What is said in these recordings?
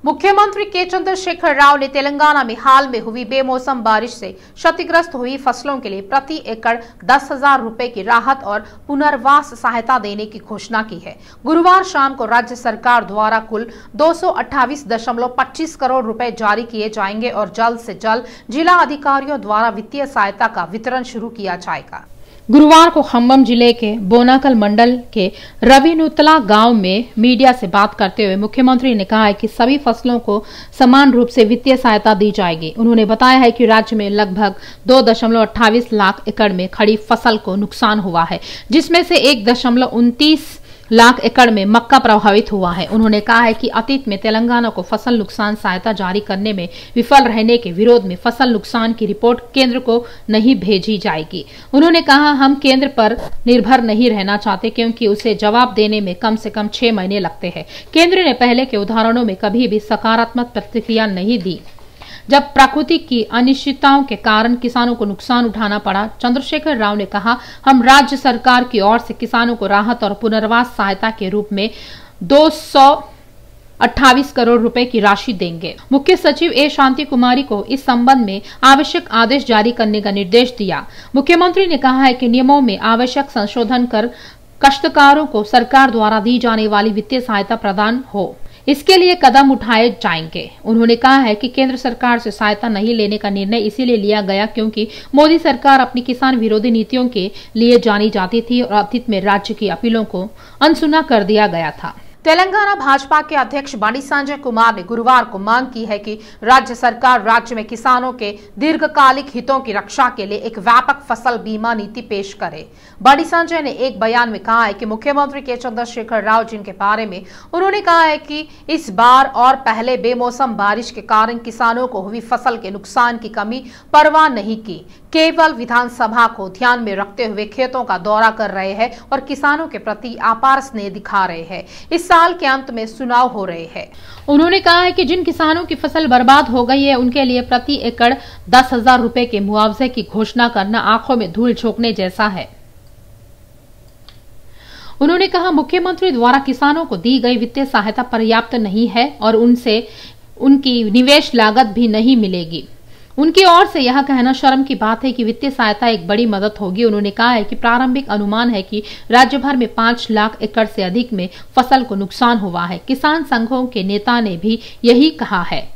मुख्यमंत्री के चंद्रशेखर राव ने तेलंगाना में हाल में हुई बेमौसम बारिश से क्षतिग्रस्त हुई फसलों के लिए प्रति एकड़ 10,000 रुपए की राहत और पुनर्वास सहायता देने की घोषणा की है। गुरुवार शाम को राज्य सरकार द्वारा कुल 228.25 करोड़ रुपए जारी किए जाएंगे और जल्द से जल्द जिला अधिकारियों द्वारा वित्तीय सहायता का वितरण शुरू किया जाएगा। गुरुवार को खम्बम जिले के बोनाकल मंडल के रविनुतला गांव में मीडिया से बात करते हुए मुख्यमंत्री ने कहा है कि सभी फसलों को समान रूप से वित्तीय सहायता दी जाएगी। उन्होंने बताया है कि राज्य में लगभग 2.28 लाख एकड़ में खड़ी फसल को नुकसान हुआ है, जिसमें से 1.29 लाख एकड़ में मक्का प्रभावित हुआ है। उन्होंने कहा है कि अतीत में तेलंगाना को फसल नुकसान सहायता जारी करने में विफल रहने के विरोध में फसल नुकसान की रिपोर्ट केंद्र को नहीं भेजी जाएगी। उन्होंने कहा, हम केंद्र पर निर्भर नहीं रहना चाहते क्योंकि उसे जवाब देने में कम से कम 6 महीने लगते हैं। केंद्र ने पहले के उदाहरणों में कभी भी सकारात्मक प्रतिक्रिया नहीं दी जब प्रकृति की अनिश्चितताओं के कारण किसानों को नुकसान उठाना पड़ा। चंद्रशेखर राव ने कहा, हम राज्य सरकार की ओर से किसानों को राहत और पुनर्वास सहायता के रूप में 228 करोड़ रुपए की राशि देंगे। मुख्य सचिव ए शांति कुमारी को इस संबंध में आवश्यक आदेश जारी करने का निर्देश दिया। मुख्यमंत्री ने कहा है कि नियमों में आवश्यक संशोधन कर काश्तकारों को सरकार द्वारा दी जाने वाली वित्तीय सहायता प्रदान हो, इसके लिए कदम उठाए जाएंगे। उन्होंने कहा है कि केंद्र सरकार से सहायता नहीं लेने का निर्णय इसीलिए लिया गया क्योंकि मोदी सरकार अपनी किसान विरोधी नीतियों के लिए जानी जाती थी और अतीत में राज्य की अपीलों को अनसुना कर दिया गया था। तेलंगाना भाजपा के अध्यक्ष बंडी संजय कुमार ने गुरुवार को मांग की है कि राज्य सरकार राज्य में किसानों के दीर्घकालिक हितों की रक्षा के लिए एक व्यापक फसल बीमा नीति पेश करे। बंडी संजय ने एक बयान में कहा है कि मुख्यमंत्री के चंद्रशेखर राव जिनके बारे में उन्होंने कहा है कि इस बार और पहले बेमौसम बारिश के कारण किसानों को हुई फसल के नुकसान की कमी परवाह नहीं की, केवल विधानसभा को ध्यान में रखते हुए खेतों का दौरा कर रहे हैं और किसानों के प्रति अपार स्नेह दिखा रहे हैं। इस साल के अंत में चुनाव हो रहे हैं। उन्होंने कहा है कि जिन किसानों की फसल बर्बाद हो गई है उनके लिए प्रति एकड़ 10,000 रुपए के मुआवजे की घोषणा करना आंखों में धूल झोंकने जैसा है। उन्होंने कहा, मुख्यमंत्री द्वारा किसानों को दी गई वित्तीय सहायता पर्याप्त नहीं है और उनसे उनकी निवेश लागत भी नहीं मिलेगी। उनकी ओर से यह कहना शर्म की बात है कि वित्तीय सहायता एक बड़ी मदद होगी। उन्होंने कहा है कि प्रारंभिक अनुमान है कि राज्य भर में 5 लाख एकड़ से अधिक में फसल को नुकसान हुआ है। किसान संघों के नेता ने भी यही कहा है।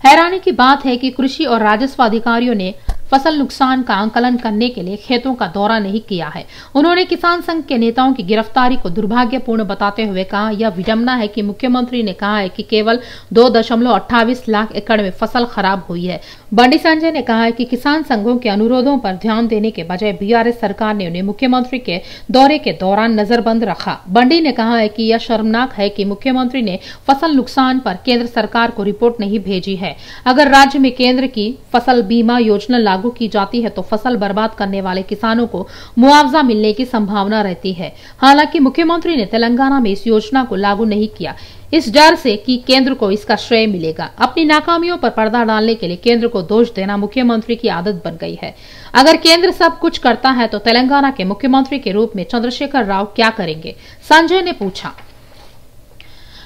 हैरानी की बात है कि कृषि और राजस्व अधिकारियों ने फसल नुकसान का आंकलन करने के लिए खेतों का दौरा नहीं किया है। उन्होंने किसान संघ के नेताओं की गिरफ्तारी को दुर्भाग्यपूर्ण बताते हुए कहा, यह विडंबना है कि मुख्यमंत्री ने कहा है कि केवल 2.28 लाख एकड़ में फसल खराब हुई है। बंडी संजय ने कहा है कि किसान संघों के अनुरोधों पर ध्यान देने के बजाय बीआरएस सरकार ने उन्हें मुख्यमंत्री के दौरे के दौरान नजरबंद रखा। बंडी ने कहा है कि यह शर्मनाक है कि मुख्यमंत्री ने फसल नुकसान पर केंद्र सरकार को रिपोर्ट नहीं भेजी है। अगर राज्य में केंद्र की फसल बीमा योजना लागू की जाती है तो फसल बर्बाद करने वाले किसानों को मुआवजा मिलने की संभावना रहती है। हालांकि मुख्यमंत्री ने तेलंगाना में इस योजना को लागू नहीं किया, इस डर से कि केंद्र को इसका श्रेय मिलेगा। अपनी नाकामियों पर पर्दा डालने के लिए केंद्र को दोष देना मुख्यमंत्री की आदत बन गई है। अगर केंद्र सब कुछ करता है तो तेलंगाना के मुख्यमंत्री के रूप में चंद्रशेखर राव क्या करेंगे? संजय ने पूछा।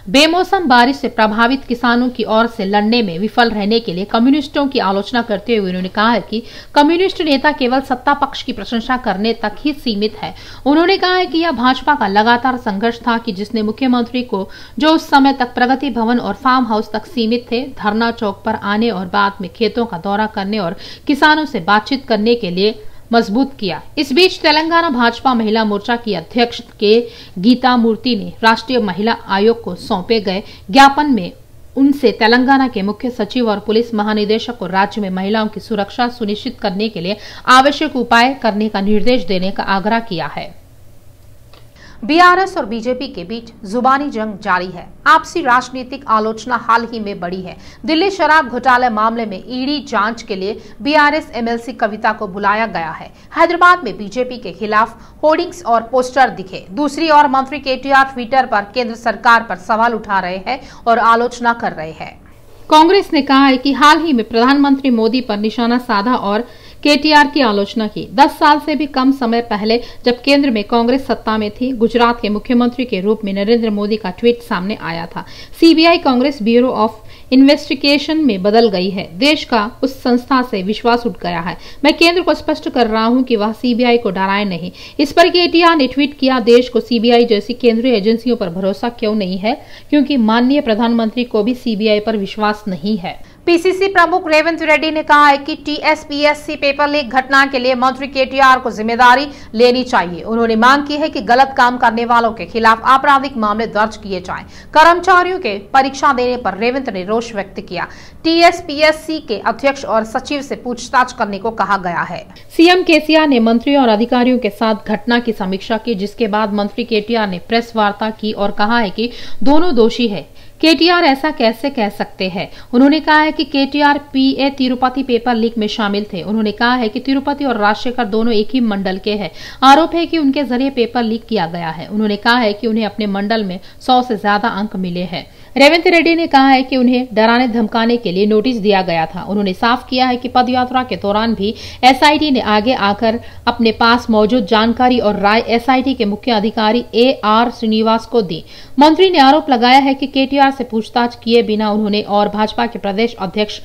बेमौसम बारिश से प्रभावित किसानों की ओर से लड़ने में विफल रहने के लिए कम्युनिस्टों की आलोचना करते हुए उन्होंने कहा है कि कम्युनिस्ट नेता केवल सत्ता पक्ष की प्रशंसा करने तक ही सीमित है। उन्होंने कहा है कि यह भाजपा का लगातार संघर्ष था कि जिसने मुख्यमंत्री को, जो उस समय तक प्रगति भवन और फार्म हाउस तक सीमित थे, धरना चौक पर आने और बाद में खेतों का दौरा करने और किसानों से बातचीत करने के लिए मजबूत किया। इस बीच तेलंगाना भाजपा महिला मोर्चा की अध्यक्ष के गीता मूर्ति ने राष्ट्रीय महिला आयोग को सौंपे गए ज्ञापन में उनसे तेलंगाना के मुख्य सचिव और पुलिस महानिदेशक को राज्य में महिलाओं की सुरक्षा सुनिश्चित करने के लिए आवश्यक उपाय करने का निर्देश देने का आग्रह किया है। बीआरएस और बीजेपी के बीच जुबानी जंग जारी है। आपसी राजनीतिक आलोचना हाल ही में बढ़ी है। दिल्ली शराब घोटाले मामले में ईडी जांच के लिए बीआरएस एमएलसी कविता को बुलाया गया है। हैदराबाद में बीजेपी के खिलाफ होर्डिंग्स और पोस्टर दिखे। दूसरी ओर मंत्री केटीआर ट्विटर पर केंद्र सरकार पर सवाल उठा रहे हैं और आलोचना कर रहे हैं। कांग्रेस ने कहा है कि हाल ही में प्रधानमंत्री मोदी पर निशाना साधा और केटीआर की आलोचना की। 10 साल से भी कम समय पहले जब केंद्र में कांग्रेस सत्ता में थी, गुजरात के मुख्यमंत्री के रूप में नरेंद्र मोदी का ट्वीट सामने आया था। CBI Congress bureau of investigation में बदल गई है। देश का उस संस्था से विश्वास उठ गया है। मैं केंद्र को स्पष्ट कर रहा हूं कि वह सीबीआई को डराए नहीं। इस पर केटीआर ने ट्वीट किया, देश को सीबीआई जैसी केंद्रीय एजेंसियों पर भरोसा क्यों नहीं है, क्योंकि माननीय प्रधानमंत्री को भी सीबीआई पर विश्वास नहीं है। पीसीसी प्रमुख रेवंत रेड्डी ने कहा है कि टीएसपीएससी पेपर लीक घटना के लिए मंत्री केटीआर को जिम्मेदारी लेनी चाहिए। उन्होंने मांग की है कि गलत काम करने वालों के खिलाफ आपराधिक मामले दर्ज किए जाएं। कर्मचारियों के परीक्षा देने पर रेवंत ने रोष व्यक्त किया। टीएसपीएससी के अध्यक्ष और सचिव से पूछताछ करने को कहा गया है। सीएम केसीआर ने मंत्रियों और अधिकारियों के साथ घटना की समीक्षा की, जिसके बाद मंत्री केटीआर ने प्रेस वार्ता की और कहा है कि दोनों दोषी है। केटीआर ऐसा कैसे कह सकते हैं? उन्होंने कहा है कि केटीआर पीए तिरुपति पेपर लीक में शामिल थे। उन्होंने कहा है कि तिरुपति और राजशेखर दोनों एक ही मंडल के हैं। आरोप है कि उनके जरिए पेपर लीक किया गया है। उन्होंने कहा है कि उन्हें अपने मंडल में 100 से ज्यादा अंक मिले हैं। रेवंत रेड्डी ने कहा है कि उन्हें डराने धमकाने के लिए नोटिस दिया गया था। उन्होंने साफ किया है कि पदयात्रा के दौरान भी एसआईटी ने आगे आकर अपने पास मौजूद जानकारी और राय एसआईटी के मुख्य अधिकारी AR श्रीनिवास को दी। मंत्री ने आरोप लगाया है कि केटीआर से पूछताछ किए बिना उन्होंने और भाजपा के प्रदेश अध्यक्ष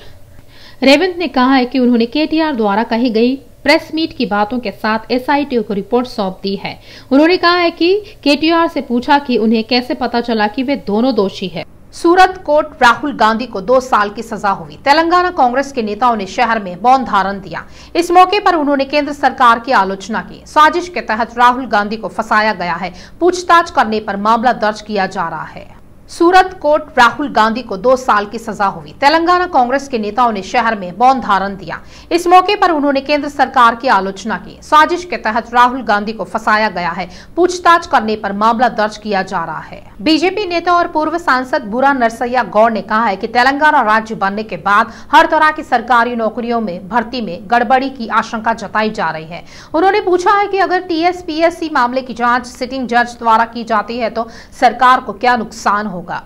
रेवंत ने कहा है कि उन्होंने केटीआर द्वारा कही गई प्रेस मीट की बातों के साथ एसआईटी को रिपोर्ट सौंप दी है। उन्होंने कहा है कि केटीआर से पूछा कि उन्हें कैसे पता चला कि वे दोनों दोषी है। सूरत कोर्ट राहुल गांधी को 2 साल की सजा हुई। तेलंगाना कांग्रेस के नेताओं ने शहर में मौन धारण दिया। इस मौके पर उन्होंने केंद्र सरकार की आलोचना की। साजिश के तहत राहुल गांधी को फंसाया गया है। पूछताछ करने पर मामला दर्ज किया जा रहा है। सूरत कोर्ट राहुल गांधी को 2 साल की सजा हुई। तेलंगाना कांग्रेस के नेताओं ने शहर में मौन धारण दिया। इस मौके पर उन्होंने केंद्र सरकार की आलोचना की। साजिश के तहत राहुल गांधी को फंसाया गया है। पूछताछ करने पर मामला दर्ज किया जा रहा है। बीजेपी नेता और पूर्व सांसद बुरा नरसैया गौड़ ने कहा है कि तेलंगाना राज्य बनने के बाद हर तरह की सरकारी नौकरियों में भर्ती में गड़बड़ी की आशंका जताई जा रही है। उन्होंने पूछा है कि अगर टीएसपीएससी मामले की जांच सिटिंग जज द्वारा की जाती है तो सरकार को क्या नुकसान होगा।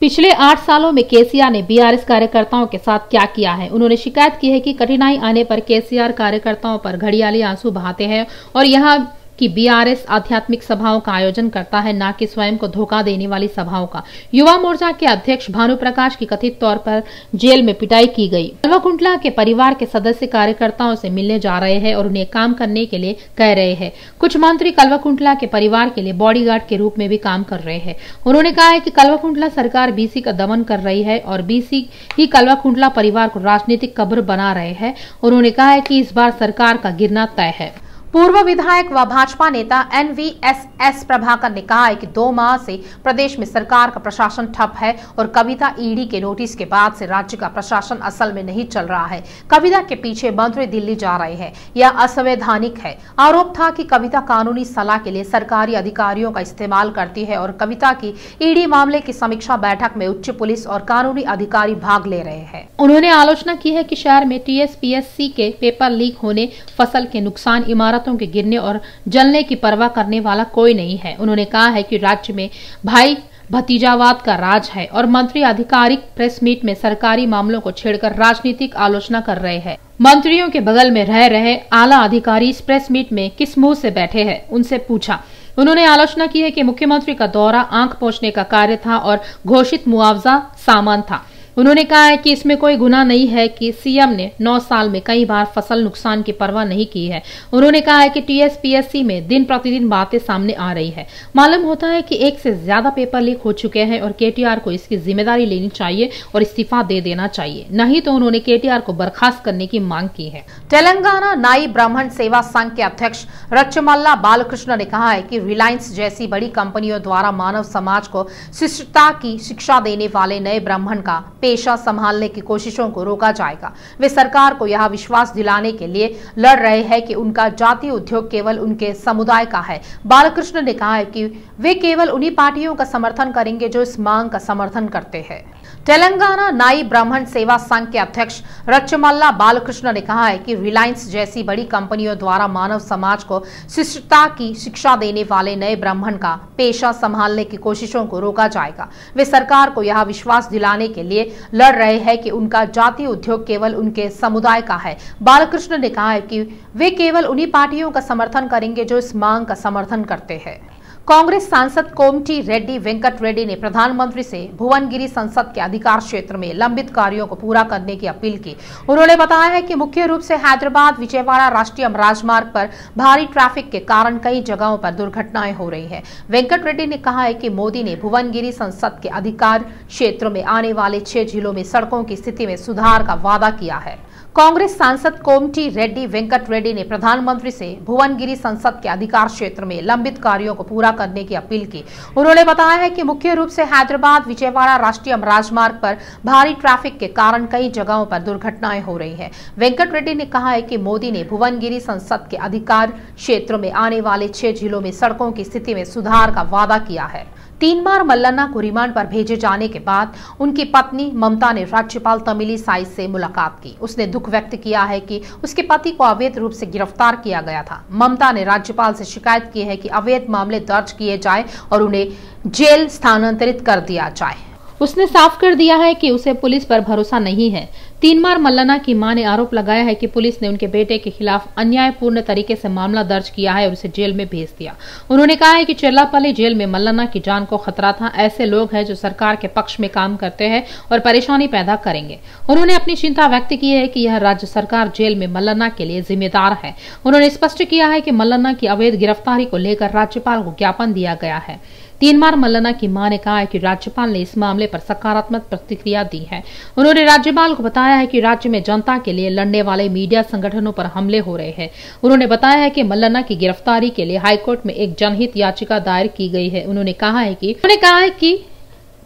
पिछले 8 सालों में केसीआर ने बीआरएस कार्यकर्ताओं के साथ क्या किया है? उन्होंने शिकायत की है कि कठिनाई आने पर केसीआर कार्यकर्ताओं पर घड़ियाली आंसू बहाते हैं और यहाँ कि बीआरएस आध्यात्मिक सभाओं का आयोजन करता है, न कि स्वयं को धोखा देने वाली सभाओं का। युवा मोर्चा के अध्यक्ष भानु प्रकाश की कथित तौर पर जेल में पिटाई की गई। कल्वाकुंटला के परिवार के सदस्य कार्यकर्ताओं से मिलने जा रहे हैं और उन्हें काम करने के लिए कह रहे हैं। कुछ मंत्री कल्वाकुंटला के परिवार के लिए बॉडीगार्ड के रूप में भी काम कर रहे हैं। उन्होंने कहा है कि कल्वाकुंटला सरकार बीसी का दमन कर रही है और बीसी ही कल्वाकुंटला परिवार को राजनीतिक कब्र बना रहे हैं। उन्होंने कहा है कि इस बार सरकार का गिरना तय है। पूर्व विधायक व भाजपा नेता NVSS प्रभाकर ने कहा है कि 2 माह से प्रदेश में सरकार का प्रशासन ठप है और कविता ईडी के नोटिस के बाद से राज्य का प्रशासन असल में नहीं चल रहा है। कविता के पीछे मंत्री दिल्ली जा रहे हैं। यह असंवैधानिक है। आरोप था कि कविता कानूनी सलाह के लिए सरकारी अधिकारियों का इस्तेमाल करती है और कविता की ईडी मामले की समीक्षा बैठक में उच्च पुलिस और कानूनी अधिकारी भाग ले रहे हैं। उन्होंने आलोचना की है कि शहर में टीएसपीएससी के पेपर लीक होने, फसल के नुकसान, इमारत के गिरने और जलने की परवाह करने वाला कोई नहीं है। उन्होंने कहा है कि राज्य में भाई भतीजावाद का राज है और मंत्री आधिकारिक प्रेस मीट में सरकारी मामलों को छेड़कर राजनीतिक आलोचना कर रहे हैं। मंत्रियों के बगल में रह रहे आला अधिकारी इस प्रेस मीट में किस मुंह से बैठे हैं, उनसे पूछा। उन्होंने आलोचना की है कि मुख्यमंत्री का दौरा आंख पोंछने का कार्य था और घोषित मुआवजा सामान था। उन्होंने कहा है कि इसमें कोई गुनाह नहीं है कि सीएम ने 9 साल में कई बार फसल नुकसान की परवाह नहीं की है। उन्होंने कहा है कि टीएसपीएससी में दिन प्रतिदिन बातें सामने आ रही है। मालूम होता है कि 1 से ज्यादा पेपर लीक हो चुके हैं और केटीआर को इसकी जिम्मेदारी लेनी चाहिए और इस्तीफा दे देना चाहिए, नहीं तो उन्होंने केटीआर को बर्खास्त करने की मांग की है। तेलंगाना नाई ब्राह्मण सेवा संघ के अध्यक्ष रचमल्ला बालकृष्ण ने कहा है कि रिलायंस जैसी बड़ी कंपनियों द्वारा मानव समाज को शिष्टता की शिक्षा देने वाले नए ब्राह्मण का पेशा संभालने की कोशिशों को रोका जाएगा। वे सरकार को यह विश्वास दिलाने के लिए लड़ रहे हैं कि उनका जातीय उद्योग केवल उनके समुदाय का है। बालकृष्ण ने कहा है कि वे केवल उन्हीं पार्टियों का समर्थन करेंगे जो इस मांग का समर्थन करते हैं। तेलंगाना नाई ब्राह्मण सेवा संघ के अध्यक्ष रचमल्ला बालकृष्ण ने कहा है कि रिलायंस जैसी बड़ी कंपनियों द्वारा मानव समाज को शिष्टता की शिक्षा देने वाले नए ब्राह्मण का पेशा संभालने की कोशिशों को रोका जाएगा। वे सरकार को यह विश्वास दिलाने के लिए लड़ रहे हैं कि उनका जातीय उद्योग केवल उनके समुदाय का है। बालकृष्ण ने कहा है कि वे केवल उन्हीं पार्टियों का समर्थन करेंगे जो इस मांग का समर्थन करते हैं। कांग्रेस सांसद कोमटी रेड्डी वेंकट रेड्डी ने प्रधानमंत्री से भुवनगिरी संसद के अधिकार क्षेत्र में लंबित कार्यों को पूरा करने की अपील की। उन्होंने बताया है कि मुख्य रूप से हैदराबाद विजयवाड़ा राष्ट्रीय राजमार्ग पर भारी ट्रैफिक के कारण कई जगहों पर दुर्घटनाएं हो रही हैं। वेंकट रेड्डी ने कहा है कि मोदी ने भुवनगिरी संसद के अधिकार क्षेत्र में आने वाले 6 जिलों में सड़कों की स्थिति में सुधार का वादा किया है। कांग्रेस सांसद कोमटी रेड्डी वेंकट रेड्डी ने प्रधानमंत्री से भुवनगिरी संसद के अधिकार क्षेत्र में लंबित कार्यों को पूरा करने की अपील की। उन्होंने बताया है कि मुख्य रूप से हैदराबाद विजयवाड़ा राष्ट्रीय राजमार्ग पर भारी ट्रैफिक के कारण कई जगहों पर दुर्घटनाएं हो रही हैं। वेंकट रेड्डी ने कहा है कि मोदी ने भुवनगिरी संसद के अधिकार क्षेत्र में आने वाले 6 जिलों में सड़कों की स्थिति में सुधार का वादा किया है। 3 बार मल्लन्ना को रिमांड पर भेजे जाने के बाद उनकी पत्नी ममता ने राज्यपाल तमिलिसाई से मुलाकात की। उसने दुख व्यक्त किया है कि उसके पति को अवैध रूप से गिरफ्तार किया गया था। ममता ने राज्यपाल से शिकायत की है कि अवैध मामले दर्ज किए जाए और उन्हें जेल स्थानांतरित कर दिया जाए। उसने साफ कर दिया है कि उसे पुलिस पर भरोसा नहीं है। 3 बार मल्लन्ना की मां ने आरोप लगाया है कि पुलिस ने उनके बेटे के खिलाफ अन्यायपूर्ण तरीके से मामला दर्ज किया है और उसे जेल में भेज दिया। उन्होंने कहा है कि चेल्लापल्ली जेल में मल्लन्ना की जान को खतरा था। ऐसे लोग हैं जो सरकार के पक्ष में काम करते हैं और परेशानी पैदा करेंगे। उन्होंने अपनी चिंता व्यक्त की है कि यह राज्य सरकार जेल में मल्लन्ना के लिए जिम्मेदार है। उन्होंने स्पष्ट किया है कि मल्लन्ना की अवैध गिरफ्तारी को लेकर राज्यपाल को ज्ञापन दिया गया है। 3 बार मल्लन्ना की मां ने कहा है कि राज्यपाल ने इस मामले पर सकारात्मक प्रतिक्रिया दी है। उन्होंने राज्यपाल को बताया है कि राज्य में जनता के लिए लड़ने वाले मीडिया संगठनों पर हमले हो रहे हैं। उन्होंने बताया है कि मल्लन्ना की गिरफ्तारी के लिए हाईकोर्ट में एक जनहित याचिका दायर की गई है। उन्होंने कहा है कि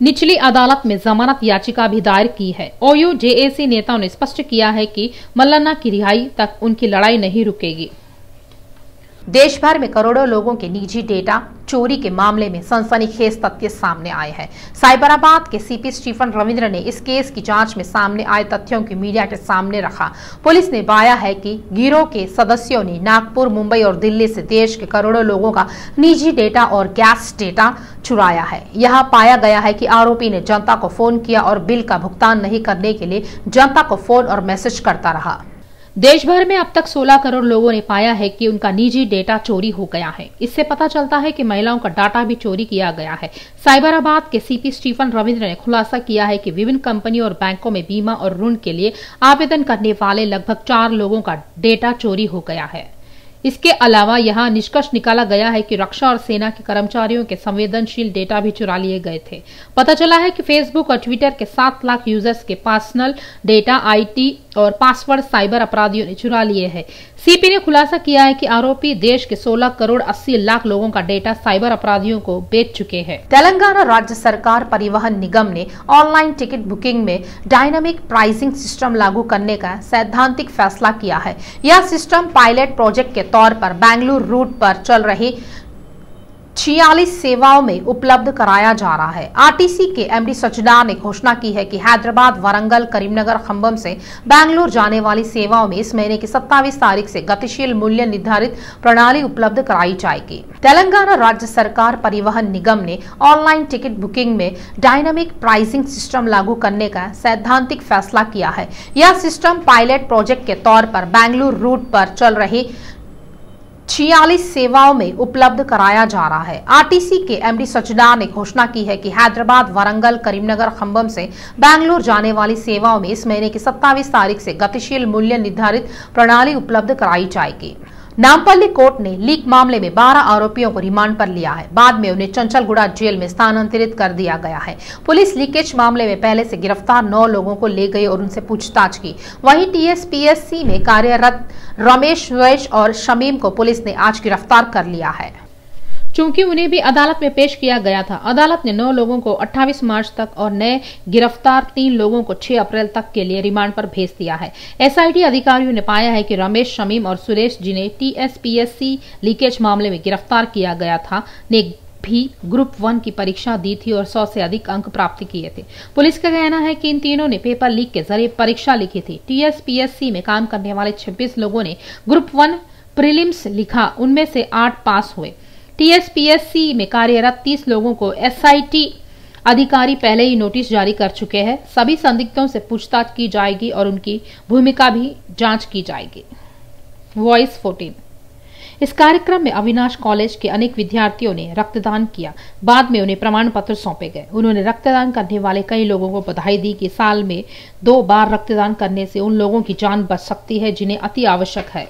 निचली अदालत में जमानत याचिका भी दायर की है। ओयू जेएसी नेताओं ने स्पष्ट किया है कि मल्लन्ना की रिहाई तक उनकी लड़ाई नहीं रुकेगी। देश भर में करोड़ों लोगों के निजी डेटा चोरी के मामले में सनसनीखेज तथ्य सामने आए हैं। साइबराबाद के सीपी स्टीफन रविंद्र ने इस केस की जांच में सामने आए तथ्यों की मीडिया के सामने रखा। पुलिस ने पाया है कि गिरोह के सदस्यों ने नागपुर, मुंबई और दिल्ली से देश के करोड़ों लोगों का निजी डेटा और गैस डेटा चुराया है। यह पाया गया है कि आरोपी ने जनता को फोन किया और बिल का भुगतान नहीं करने के लिए जनता को फोन और मैसेज करता रहा। देश भर में अब तक 16 करोड़ लोगों ने पाया है कि उनका निजी डेटा चोरी हो गया है। इससे पता चलता है कि महिलाओं का डाटा भी चोरी किया गया है। साइबराबाद के सीपी स्टीफन रविंद्र ने खुलासा किया है कि विभिन्न कंपनियों और बैंकों में बीमा और ऋण के लिए आवेदन करने वाले लगभग 4 लोगों का डेटा चोरी हो गया है। इसके अलावा यहां निष्कर्ष निकाला गया है कि रक्षा और सेना के कर्मचारियों के संवेदनशील डेटा भी चुरा लिए गए थे। पता चला है कि फेसबुक और ट्विटर के 7 लाख यूजर्स के पर्सनल डेटा, आईटी और पासवर्ड साइबर अपराधियों ने चुरा लिए हैं। सीपी ने खुलासा किया है कि आरोपी देश के 16 करोड़ 80 लाख लोगों का डेटा साइबर अपराधियों को बेच चुके हैं। तेलंगाना राज्य सरकार परिवहन निगम ने ऑनलाइन टिकट बुकिंग में डायनामिक प्राइसिंग सिस्टम लागू करने का सैद्धांतिक फैसला किया है। यह सिस्टम पायलट प्रोजेक्ट के तौर पर बेंगलुरु रूट पर चल रही 46 सेवाओं में उपलब्ध कराया जा रहा है। आरटीसी के एमडी सचदार ने घोषणा की है कि हैदराबाद, वरंगल, करीमनगर, खम्बम से बेंगलुरु जाने वाली सेवाओं में इस महीने की 27 तारीख से गतिशील मूल्य निर्धारित प्रणाली उपलब्ध कराई जाएगी। तेलंगाना राज्य सरकार परिवहन निगम ने ऑनलाइन टिकट बुकिंग में डायनामिक प्राइसिंग सिस्टम लागू करने का सैद्धांतिक फैसला किया है। यह सिस्टम पायलट प्रोजेक्ट के तौर पर बेंगलुरु रूट पर चल रही 46 सेवाओं में उपलब्ध कराया जा रहा है। आरटीसी के एमडी सचदार ने घोषणा की है कि हैदराबाद, वरंगल, करीमनगर, खम्बम से बेंगलुरु जाने वाली सेवाओं में इस महीने की 27 तारीख से गतिशील मूल्य निर्धारित प्रणाली उपलब्ध कराई जाएगी। नामपल्ली कोर्ट ने लीक मामले में 12 आरोपियों को रिमांड पर लिया है। बाद में उन्हें चंचलगुड़ा जेल में स्थानांतरित कर दिया गया है। पुलिस लीकेज मामले में पहले से गिरफ्तार 9 लोगों को ले गई और उनसे पूछताछ की। वहीं टीएसपीएससी में कार्यरत रमेश, सुरेश और शमीम को पुलिस ने आज गिरफ्तार कर लिया है। चूंकि उन्हें भी अदालत में पेश किया गया था। अदालत ने 9 लोगों को 28 मार्च तक और नए गिरफ्तार 3 लोगों को 6 अप्रैल तक के लिए रिमांड पर भेज दिया है। एसआईटी अधिकारियों ने पाया है कि रमेश, शमीम और सुरेश, जिन्हें टीएसपीएससी लीकेज मामले में गिरफ्तार किया गया था, ने भी ग्रुप 1 की परीक्षा दी थी और 100 से अधिक अंक प्राप्त किए थे। पुलिस का कहना है कि इन तीनों ने पेपर लीक के जरिए परीक्षा लिखी थी। टीएसपीएससी में काम करने वाले 26 लोगों ने ग्रुप 1 प्रीलिम्स लिखा, उनमें से 8 पास हुए। टीएसपीएससी में कार्यरत 30 लोगों को एसआईटी अधिकारी पहले ही नोटिस जारी कर चुके हैं। सभी संदिग्धों से पूछताछ की जाएगी और उनकी भूमिका भी जांच की जाएगी। वॉइस 14। इस कार्यक्रम में अविनाश कॉलेज के अनेक विद्यार्थियों ने रक्तदान किया। बाद में उन्हें प्रमाण पत्र सौंपे गए। उन्होंने रक्तदान करने वाले कई लोगों को बधाई दी कि साल में 2 बार रक्तदान करने से उन लोगों की जान बच सकती है जिन्हें अति आवश्यक है।